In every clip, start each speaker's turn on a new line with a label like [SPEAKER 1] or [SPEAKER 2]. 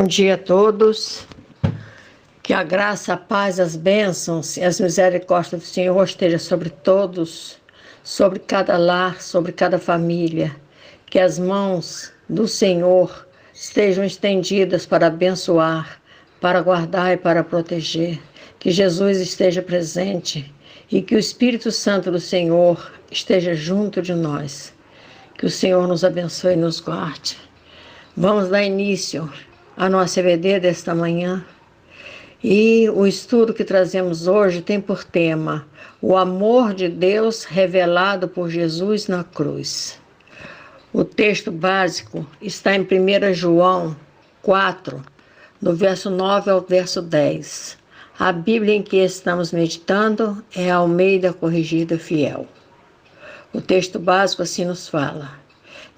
[SPEAKER 1] dia a todos. Que a graça, a paz, as bênçãos e as misericórdias do Senhor esteja sobre todos, sobre cada lar, sobre cada família. Que as mãos do Senhor estejam estendidas para abençoar, para guardar e para proteger. Que Jesus esteja presente e que o Espírito Santo do Senhor esteja junto de nós. Que o Senhor nos abençoe e nos guarde. Vamos dar início à nossa EBD desta manhã. E o estudo que trazemos hoje tem por tema o amor de Deus revelado por Jesus na cruz. O texto básico está em 1 João 4, do verso 9 ao verso 10. A Bíblia em que estamos meditando é a Almeida Corrigida Fiel. O texto básico assim nos fala: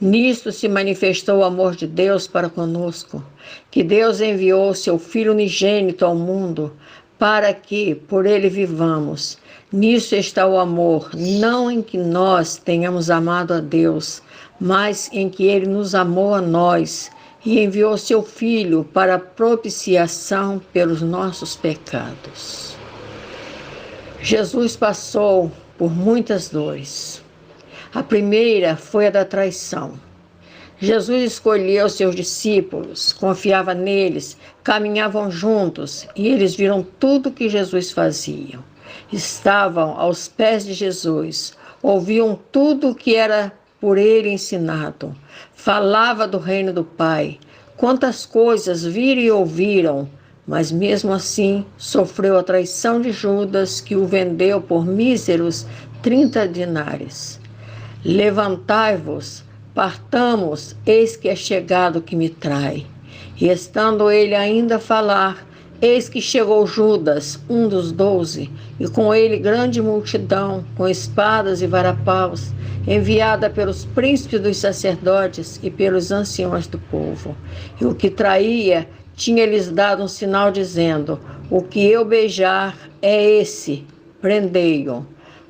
[SPEAKER 1] nisto se manifestou o amor de Deus para conosco, que Deus enviou seu Filho unigênito ao mundo, para que por ele vivamos. Nisso está o amor, não em que nós tenhamos amado a Deus, mas em que ele nos amou a nós e enviou seu Filho para a propiciação pelos nossos pecados. Jesus passou por muitas dores. A primeira foi a da traição. Jesus escolheu seus discípulos, confiava neles, caminhavam juntos e eles viram tudo que Jesus fazia. Estavam aos pés de Jesus, ouviam tudo o que era por ele ensinado. Falava do reino do Pai. Quantas coisas viram e ouviram, mas mesmo assim sofreu a traição de Judas, que o vendeu por míseros 30 denários. Levantai-vos, partamos, eis que é chegado o que me trai. E estando ele ainda a falar, eis que chegou Judas, um dos 12, e com ele grande multidão, com espadas e varapaus, enviada pelos príncipes dos sacerdotes e pelos anciões do povo. E o que traía tinha-lhes dado um sinal, dizendo: o que eu beijar é esse, prendei-o.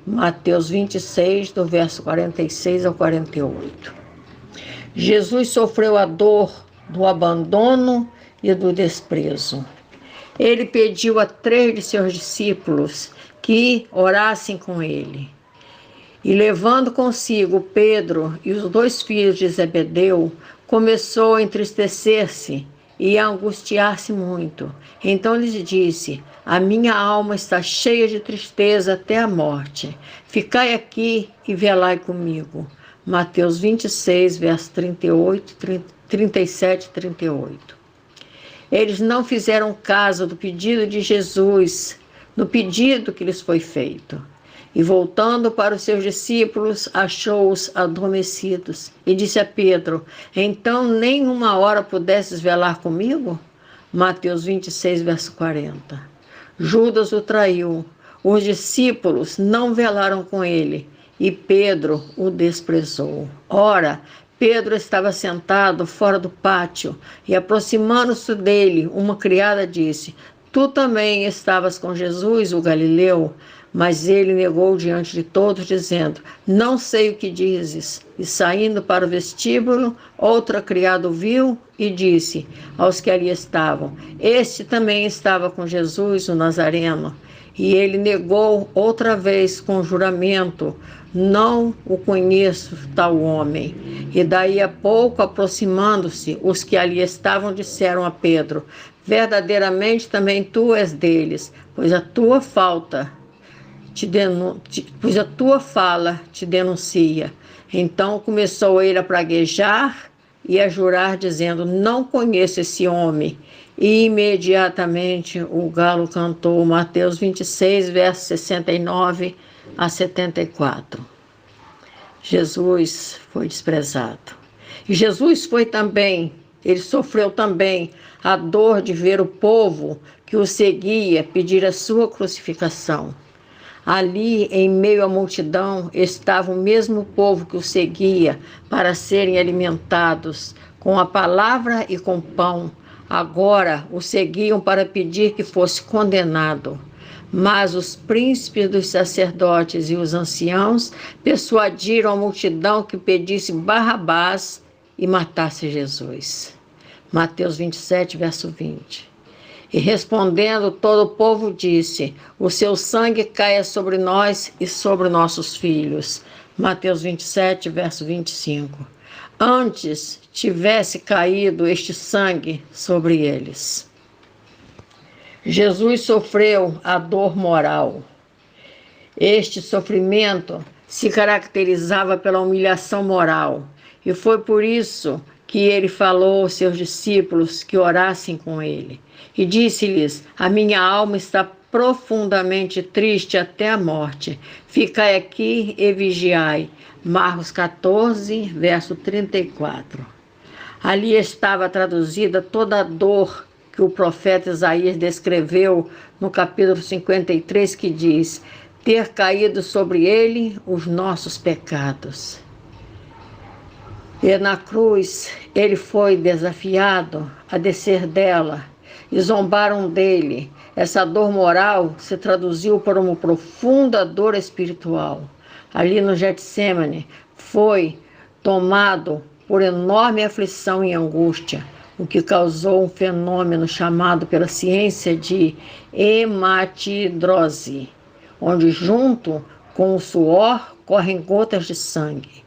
[SPEAKER 1] Mateus 26, do verso 46 ao 48. Jesus sofreu a dor do abandono e do desprezo. Ele pediu a 3 de seus discípulos que orassem com ele. E levando consigo Pedro e os 2 filhos de Zebedeu, começou a entristecer-se e a angustiar-se muito. Então lhes disse: a minha alma está cheia de tristeza até a morte. Ficai aqui e velai comigo. Mateus 26, verso 37 e 38. Eles não fizeram caso do pedido de Jesus, no pedido que lhes foi feito. E voltando para os seus discípulos, achou-os adormecidos. E disse a Pedro: então nem uma hora pudesses velar comigo? Mateus 26, verso 40. Judas o traiu. Os discípulos não velaram com ele. E Pedro o desprezou. Ora, Pedro estava sentado fora do pátio. E aproximando-se dele, uma criada disse: tu também estavas com Jesus, o Galileu? Mas ele negou diante de todos, dizendo: não sei o que dizes. E saindo para o vestíbulo, outra criada o viu e disse aos que ali estavam: este também estava com Jesus, o Nazareno. E ele negou outra vez com juramento: não o conheço, tal homem. E daí a pouco, aproximando-se, os que ali estavam disseram a Pedro: verdadeiramente também tu és deles, pois a tua fala te denuncia. Então começou ele a praguejar e a jurar, dizendo: não conheço esse homem. E imediatamente o galo cantou. Mateus 26, versos 69 a 74. Jesus foi desprezado. E Jesus ele sofreu também a dor de ver o povo que o seguia pedir a sua crucificação. Ali, em meio à multidão, estava o mesmo povo que o seguia para serem alimentados com a palavra e com pão. Agora o seguiam para pedir que fosse condenado. Mas os príncipes dos sacerdotes e os anciãos persuadiram a multidão que pedisse Barrabás e matasse Jesus. Mateus 27, verso 20. E respondendo, todo o povo disse: o seu sangue caia sobre nós e sobre nossos filhos. Mateus 27, verso 25. Antes tivesse caído este sangue sobre eles. Jesus sofreu a dor moral. Este sofrimento se caracterizava pela humilhação moral, e foi por isso que ele falou aos seus discípulos que orassem com ele. E disse-lhes: a minha alma está profundamente triste até a morte. Ficai aqui e vigiai. Marcos 14, verso 34. Ali estava traduzida toda a dor que o profeta Isaías descreveu no capítulo 53, que diz: ter caído sobre ele os nossos pecados. E na cruz ele foi desafiado a descer dela, e zombaram dele. Essa dor moral se traduziu por uma profunda dor espiritual. Ali no Getsêmani foi tomado por enorme aflição e angústia, o que causou um fenômeno chamado pela ciência de hematidrose, onde junto com o suor correm gotas de sangue.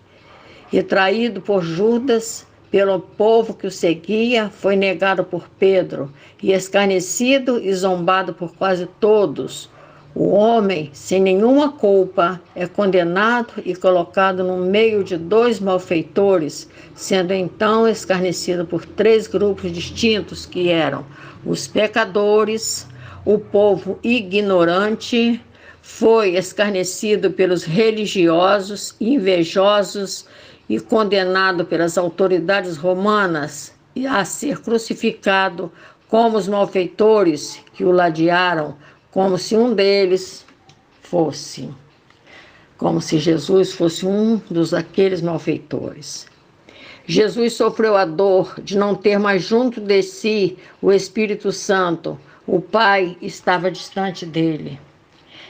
[SPEAKER 1] E traído por Judas, pelo povo que o seguia, foi negado por Pedro, e escarnecido e zombado por quase todos. O homem, sem nenhuma culpa, é condenado e colocado no meio de dois malfeitores, sendo então escarnecido por três grupos distintos, que eram os pecadores, o povo ignorante, foi escarnecido pelos religiosos, invejosos e condenado pelas autoridades romanas a ser crucificado como os malfeitores que o ladearam, como se um deles fosse, como se Jesus fosse um daqueles malfeitores. Jesus sofreu a dor de não ter mais junto de si o Espírito Santo. O Pai estava distante dele.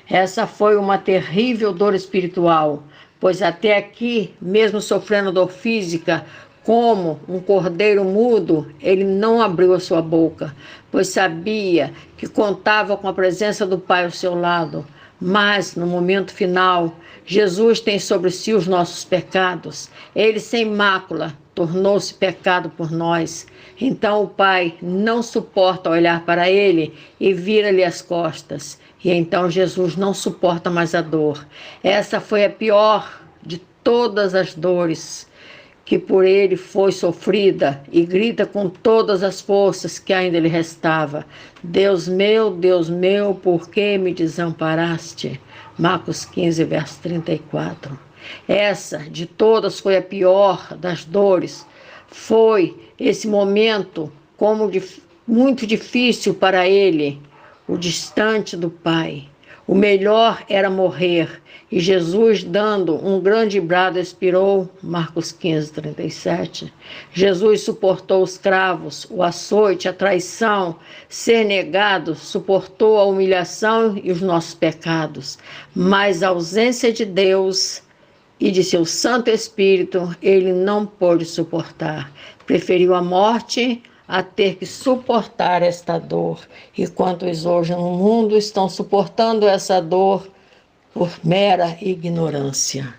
[SPEAKER 1] Essa foi uma terrível dor espiritual, pois até aqui, mesmo sofrendo dor física, como um cordeiro mudo, ele não abriu a sua boca, pois sabia que contava com a presença do Pai ao seu lado. Mas, no momento final, Jesus tem sobre si os nossos pecados. Ele, sem mácula, tornou-se pecado por nós. Então o Pai não suporta olhar para ele e vira-lhe as costas. E então Jesus não suporta mais a dor. Essa foi a pior de todas as dores que por ele foi sofrida, e grita com todas as forças que ainda lhe restava: Deus meu, por que me desamparaste? Marcos 15, verso 34. Essa de todas foi a pior das dores. Foi esse momento muito difícil para ele, o distante do Pai. O melhor era morrer, e Jesus, dando um grande brado, expirou. Marcos 15, 37. Jesus suportou os cravos, o açoite, a traição, ser negado, suportou a humilhação e os nossos pecados. Mas a ausência de Deus e de seu Santo Espírito, ele não pôde suportar. Preferiu a morte a ter que suportar esta dor. E quantos hoje no mundo estão suportando essa dor por mera ignorância.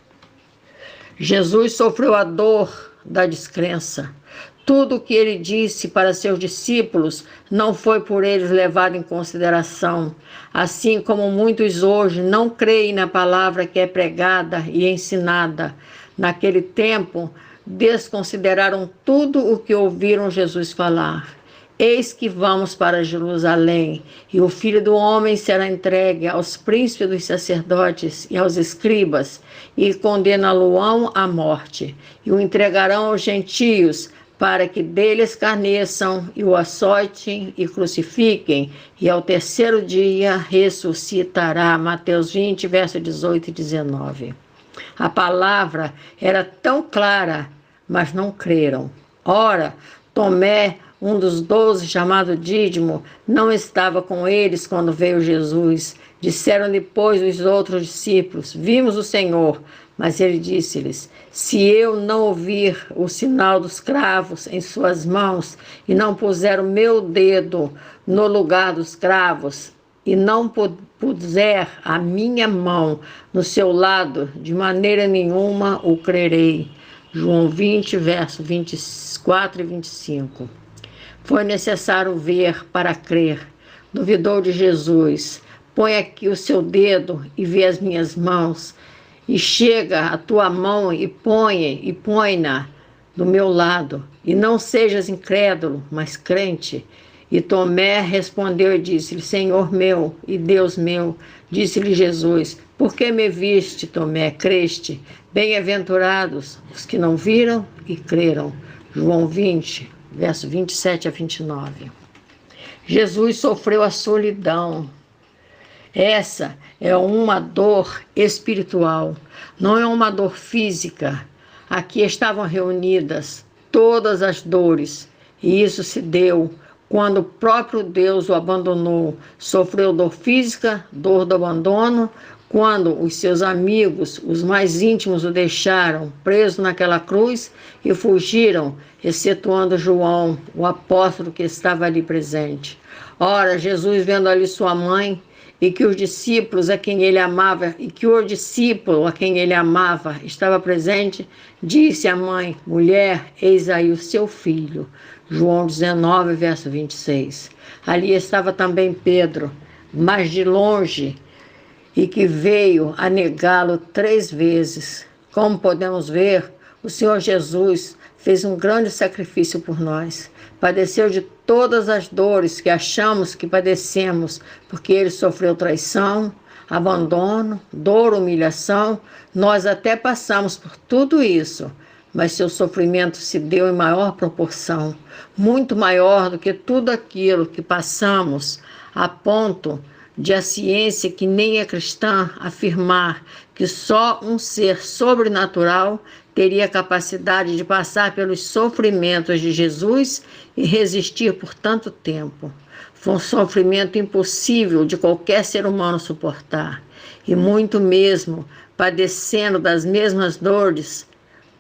[SPEAKER 1] Jesus sofreu a dor da descrença. Tudo o que ele disse para seus discípulos não foi por eles levado em consideração, assim como muitos hoje não creem na palavra que é pregada e ensinada. Naquele tempo, desconsideraram tudo o que ouviram Jesus falar. Eis que vamos para Jerusalém, e o Filho do Homem será entregue aos príncipes dos sacerdotes e aos escribas, e condená-lo-ão à morte, e o entregarão aos gentios, para que dele escarneçam, e o açoitem e crucifiquem, e ao terceiro dia ressuscitará. Mateus 20, verso 18 e 19. A palavra era tão clara, mas não creram. Ora, Tomé, um dos 12, chamado Dídimo, não estava com eles quando veio Jesus. Disseram depois os outros discípulos: vimos o Senhor. Mas ele disse-lhes: se eu não ouvir o sinal dos cravos em suas mãos, e não puser o meu dedo no lugar dos cravos, e não puser a minha mão no seu lado, de maneira nenhuma o crerei. João 20, verso 24 e 25. Foi necessário ver para crer. Duvidou de Jesus. Põe aqui o seu dedo e vê as minhas mãos. E chega a tua mão e põe-na do meu lado. E não sejas incrédulo, mas crente. E Tomé respondeu e disse-lhe: Senhor meu e Deus meu. Disse-lhe Jesus: por que me viste, Tomé, creste? Bem-aventurados os que não viram e creram. João 20, verso 27 a 29. Jesus sofreu a solidão. Essa é uma dor espiritual, não é uma dor física. Aqui estavam reunidas todas as dores, e isso se deu quando o próprio Deus o abandonou. Sofreu dor física, dor do abandono, quando os seus amigos, os mais íntimos, o deixaram preso naquela cruz e fugiram, excetuando João, o apóstolo que estava ali presente. Ora, Jesus, vendo ali sua mãe, e que os discípulos a quem ele amava, estava presente, disse à mãe: mulher, eis aí o seu filho. João 19, verso 26. Ali estava também Pedro, mas de longe, e que veio a negá-lo 3 vezes. Como podemos ver, o Senhor Jesus fez um grande sacrifício por nós. Padeceu de todas as dores que achamos que padecemos, porque ele sofreu traição, abandono, dor, humilhação. Nós até passamos por tudo isso, mas seu sofrimento se deu em maior proporção, muito maior do que tudo aquilo que passamos, a ponto de a ciência, que nem é cristã, afirmar que só um ser sobrenatural teria capacidade de passar pelos sofrimentos de Jesus e resistir por tanto tempo. Foi um sofrimento impossível de qualquer ser humano suportar, e muito mesmo padecendo das mesmas dores,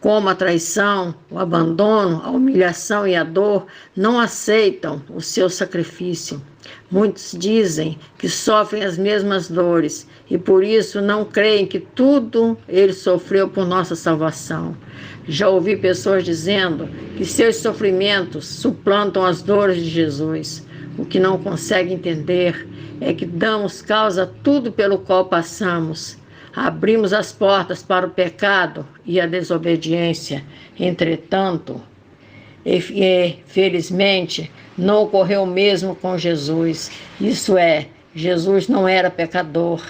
[SPEAKER 1] como a traição, o abandono, a humilhação e a dor, não aceitam o seu sacrifício. Muitos dizem que sofrem as mesmas dores e por isso não creem que tudo ele sofreu por nossa salvação. Já ouvi pessoas dizendo que seus sofrimentos suplantam as dores de Jesus. O que não consegue entender é que damos causa a tudo pelo qual passamos. Abrimos as portas para o pecado e a desobediência. Entretanto, felizmente, não ocorreu o mesmo com Jesus. Isso é, Jesus não era pecador.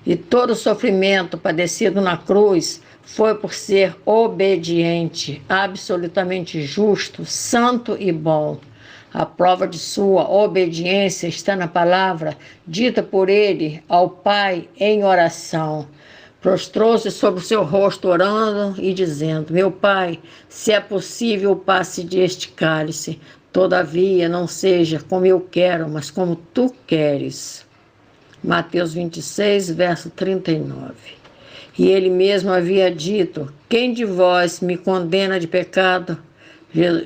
[SPEAKER 1] E todo o sofrimento padecido na cruz foi por ser obediente, absolutamente justo, santo e bom. A prova de sua obediência está na palavra dita por ele ao Pai em oração. Prostrou-se sobre o seu rosto, orando e dizendo: meu Pai, se é possível, passe deste cálice. Todavia, não seja como eu quero, mas como tu queres. Mateus 26, verso 39. E ele mesmo havia dito: quem de vós me condena de pecado?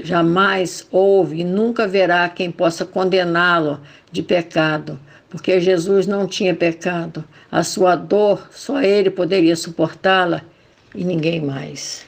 [SPEAKER 1] Jamais houve e nunca haverá quem possa condená-lo de pecado, porque Jesus não tinha pecado. A sua dor, só ele poderia suportá-la e ninguém mais.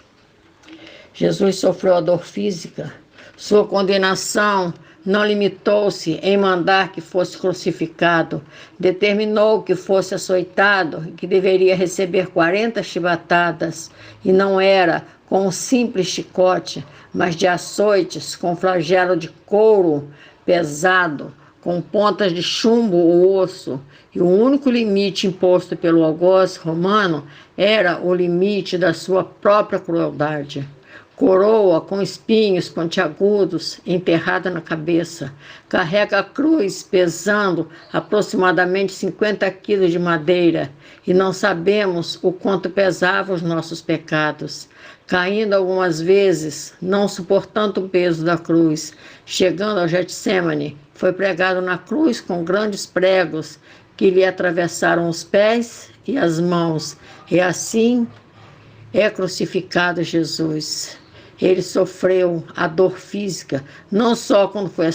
[SPEAKER 1] Jesus sofreu a dor física. Sua condenação não limitou-se em mandar que fosse crucificado. Determinou que fosse açoitado e que deveria receber 40 chibatadas. E não era com um simples chicote, mas de açoites com flagelo de couro pesado, com pontas de chumbo ou osso, e o único limite imposto pelo algoz romano era o limite da sua própria crueldade. Coroa com espinhos pontiagudos enterrada na cabeça, carrega a cruz pesando aproximadamente 50 quilos de madeira, e não sabemos o quanto pesavam os nossos pecados. Caindo algumas vezes, não suportando o peso da cruz, chegando ao Getsemane, foi pregado na cruz com grandes pregos que lhe atravessaram os pés e as mãos, e assim é crucificado Jesus. Ele sofreu a dor física, não só quando foi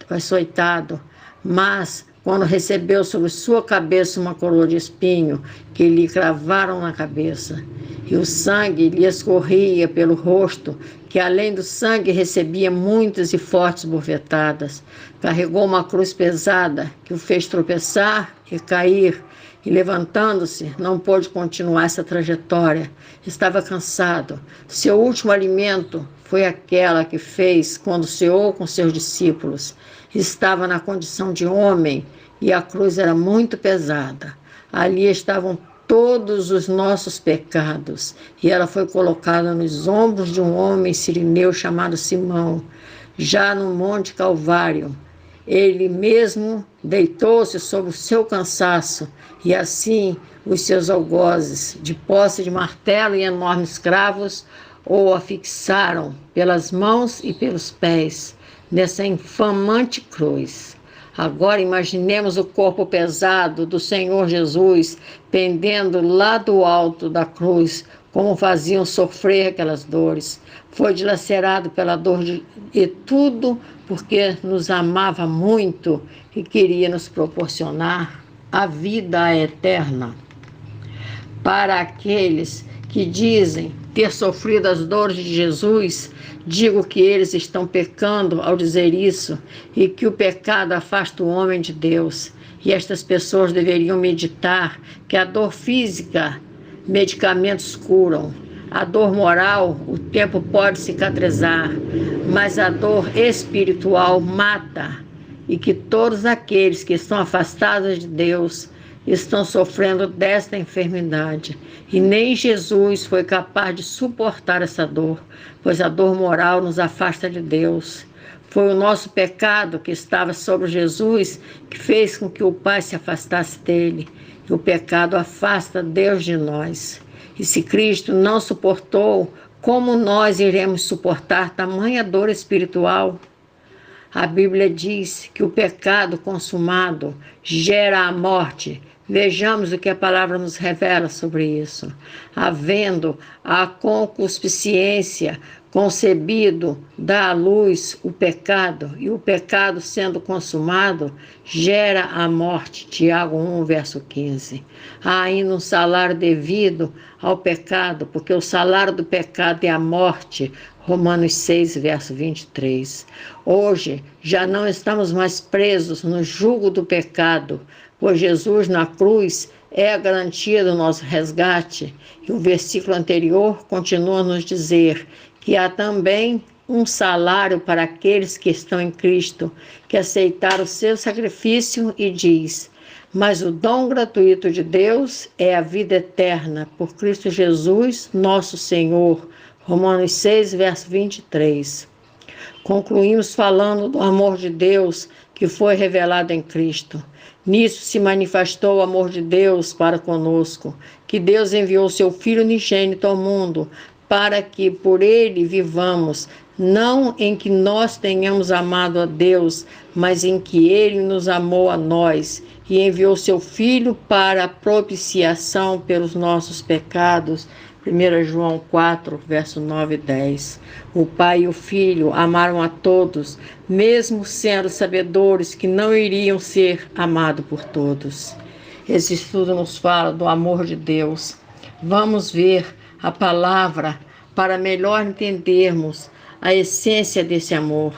[SPEAKER 1] açoitado, mas quando recebeu sobre sua cabeça uma coroa de espinho que lhe cravaram na cabeça. E o sangue lhe escorria pelo rosto, que além do sangue recebia muitas e fortes bofetadas. Carregou uma cruz pesada que o fez tropeçar e cair, e levantando-se, não pôde continuar essa trajetória. Estava cansado. Seu último alimento foi aquela que fez quando ceou com seus discípulos. Estava na condição de homem e a cruz era muito pesada. Ali estavam todos os nossos pecados e ela foi colocada nos ombros de um homem sirineu chamado Simão, já no Monte Calvário. Ele mesmo deitou-se sobre o seu cansaço e assim os seus algozes, de posse de martelo e enormes cravos, o afixaram pelas mãos e pelos pés nessa infamante cruz. Agora imaginemos o corpo pesado do Senhor Jesus pendendo lá do alto da cruz, como faziam sofrer aquelas dores. Foi dilacerado pela dor e tudo porque nos amava muito e queria nos proporcionar a vida eterna. Para aqueles que dizem ter sofrido as dores de Jesus, digo que eles estão pecando ao dizer isso e que o pecado afasta o homem de Deus. E estas pessoas deveriam meditar que a dor física, medicamentos curam. A dor moral, o tempo pode cicatrizar, mas a dor espiritual mata. E que todos aqueles que estão afastados de Deus estão sofrendo desta enfermidade. E nem Jesus foi capaz de suportar essa dor, pois a dor moral nos afasta de Deus. Foi o nosso pecado que estava sobre Jesus que fez com que o Pai se afastasse dele. E o pecado afasta Deus de nós. E se Cristo não suportou, como nós iremos suportar tamanha dor espiritual? A Bíblia diz que o pecado consumado gera a morte. Vejamos o que a palavra nos revela sobre isso. Havendo a concupiscência concebido, dá à luz o pecado, e o pecado sendo consumado, gera a morte. Tiago 1, verso 15. Há ainda um salário devido ao pecado, porque o salário do pecado é a morte. Romanos 6, verso 23. Hoje já não estamos mais presos no jugo do pecado, pois Jesus na cruz é a garantia do nosso resgate. E o versículo anterior continua a nos dizer que há também um salário para aqueles que estão em Cristo, que aceitaram o seu sacrifício, e diz: mas o dom gratuito de Deus é a vida eterna por Cristo Jesus, nosso Senhor. Romanos 6, verso 23. Concluímos falando do amor de Deus que foi revelado em Cristo. Nisso se manifestou o amor de Deus para conosco, que Deus enviou seu Filho unigênito ao mundo, para que por ele vivamos, não em que nós tenhamos amado a Deus, mas em que ele nos amou a nós e enviou seu Filho para a propiciação pelos nossos pecados. 1 João 4, verso 9 e 10. O Pai e o Filho amaram a todos, mesmo sendo sabedores que não iriam ser amados por todos. Esse estudo nos fala do amor de Deus. Vamos ver a palavra para melhor entendermos a essência desse amor.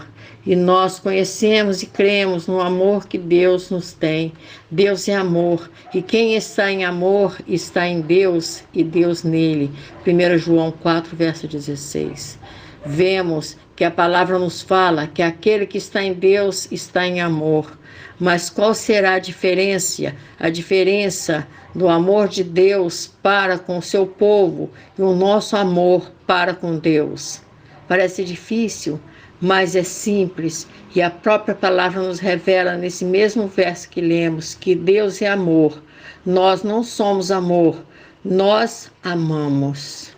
[SPEAKER 1] E nós conhecemos e cremos no amor que Deus nos tem. Deus é amor, e quem está em amor está em Deus e Deus nele. 1 João 4, verso 16. Vemos que a palavra nos fala que aquele que está em Deus está em amor. Mas qual será a diferença? A diferença do amor de Deus para com o seu povo e o nosso amor para com Deus. Parece difícil, mas é simples, e a própria palavra nos revela nesse mesmo verso que lemos, que Deus é amor. Nós não somos amor, nós amamos.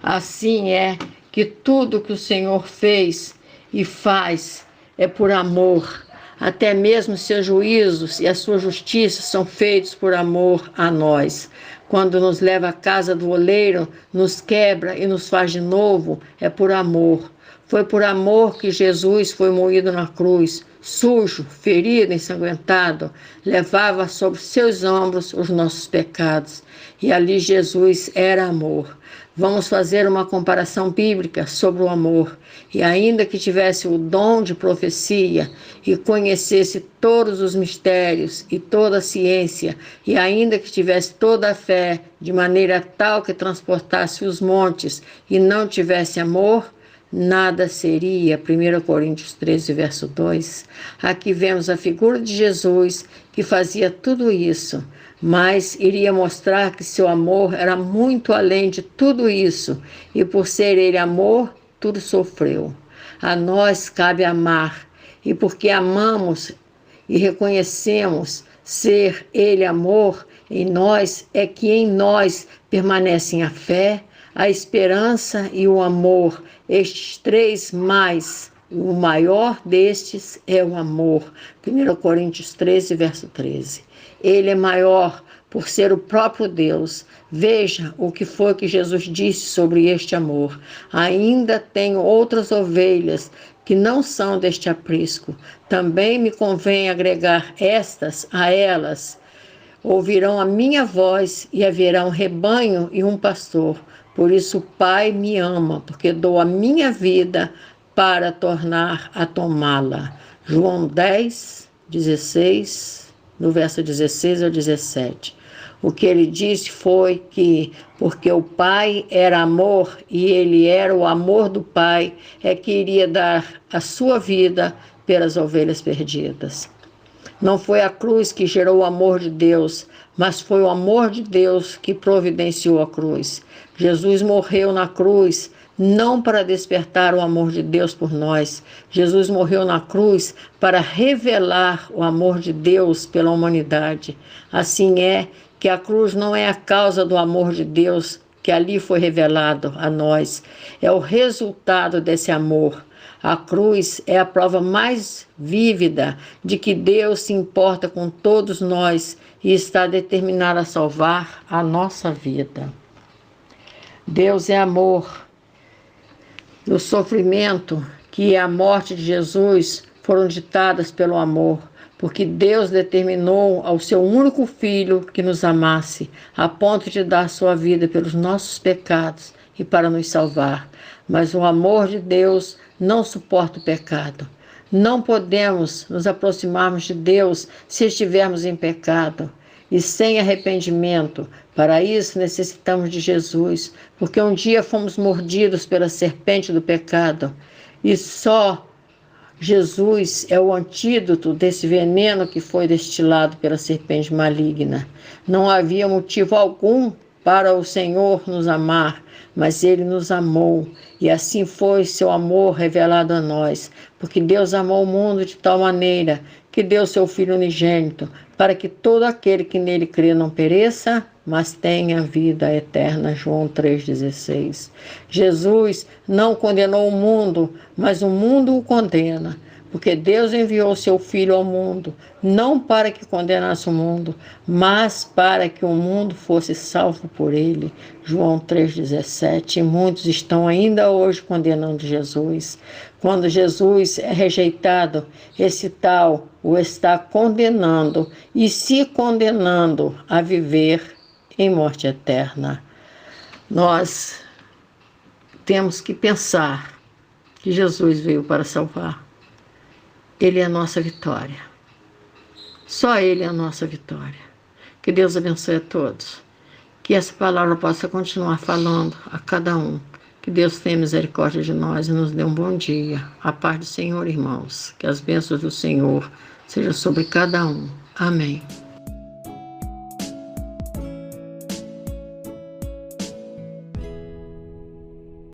[SPEAKER 1] Assim é que tudo que o Senhor fez e faz é por amor. Até mesmo seus juízos e a sua justiça são feitos por amor a nós. quando nos leva à casa do oleiro, nos quebra e nos faz de novo, é por amor. Foi por amor que Jesus foi moído na cruz, sujo, ferido, ensanguentado, levava sobre seus ombros os nossos pecados. E ali Jesus era amor. Vamos fazer uma comparação bíblica sobre o amor. E ainda que tivesse o dom de profecia e conhecesse todos os mistérios e toda a ciência, e ainda que tivesse toda a fé, de maneira tal que transportasse os montes e não tivesse amor, nada seria. 1 Coríntios 13, verso 2. Aqui vemos a figura de Jesus que fazia tudo isso, mas iria mostrar que seu amor era muito além de tudo isso, e por ser ele amor, tudo sofreu. A nós cabe amar, e porque amamos e reconhecemos ser ele amor em nós, é que em nós permanecem a fé, a esperança e o amor, estes três mais. O maior destes é o amor. 1 Coríntios 13, verso 13. Ele é maior por ser o próprio Deus. Veja o que foi que Jesus disse sobre este amor. Ainda tenho outras ovelhas que não são deste aprisco. Também me convém agregar estas a elas. Ouvirão a minha voz e haverá um rebanho e um pastor. Por isso o Pai me ama, porque dou a minha vida para tornar a tomá-la. João 10, 16, no verso 16 ao 17. O que ele disse foi que, porque o Pai era amor e ele era o amor do Pai, é que iria dar a sua vida pelas ovelhas perdidas. Não foi a cruz que gerou o amor de Deus, mas foi o amor de Deus que providenciou a cruz. Jesus morreu na cruz não para despertar o amor de Deus por nós. Jesus morreu na cruz para revelar o amor de Deus pela humanidade. Assim é que a cruz não é a causa do amor de Deus que ali foi revelado a nós. É o resultado desse amor. A cruz é a prova mais vívida de que Deus se importa com todos nós e está determinado a salvar a nossa vida. Deus é amor. O sofrimento que é a morte de Jesus foram ditadas pelo amor, porque Deus determinou ao seu único Filho que nos amasse, a ponto de dar sua vida pelos nossos pecados e para nos salvar. Mas o amor de Deus não suporta o pecado. Não podemos nos aproximarmos de Deus se estivermos em pecado e sem arrependimento. Para isso necessitamos de Jesus, porque um dia fomos mordidos pela serpente do pecado e só Jesus é o antídoto desse veneno que foi destilado pela serpente maligna. Não havia motivo algum para o Senhor nos amar, mas Ele nos amou, e assim foi seu amor revelado a nós, porque Deus amou o mundo de tal maneira que deu seu Filho unigênito, para que todo aquele que nele crê não pereça, mas tenha vida eterna. João 3,16. Jesus não condenou o mundo, mas o mundo o condena, porque Deus enviou seu Filho ao mundo, não para que condenasse o mundo, mas para que o mundo fosse salvo por ele. João 3,17. E muitos estão ainda hoje condenando Jesus. Quando Jesus é rejeitado, esse tal o está condenando e se condenando a viver em morte eterna. Nós temos que pensar que Jesus veio para salvar. Ele é a nossa vitória. Só Ele é a nossa vitória. Que Deus abençoe a todos. Que essa palavra possa continuar falando a cada um. Que Deus tenha misericórdia de nós e nos dê um bom dia. A paz do Senhor, irmãos. Que as bênçãos do Senhor sejam sobre cada um. Amém.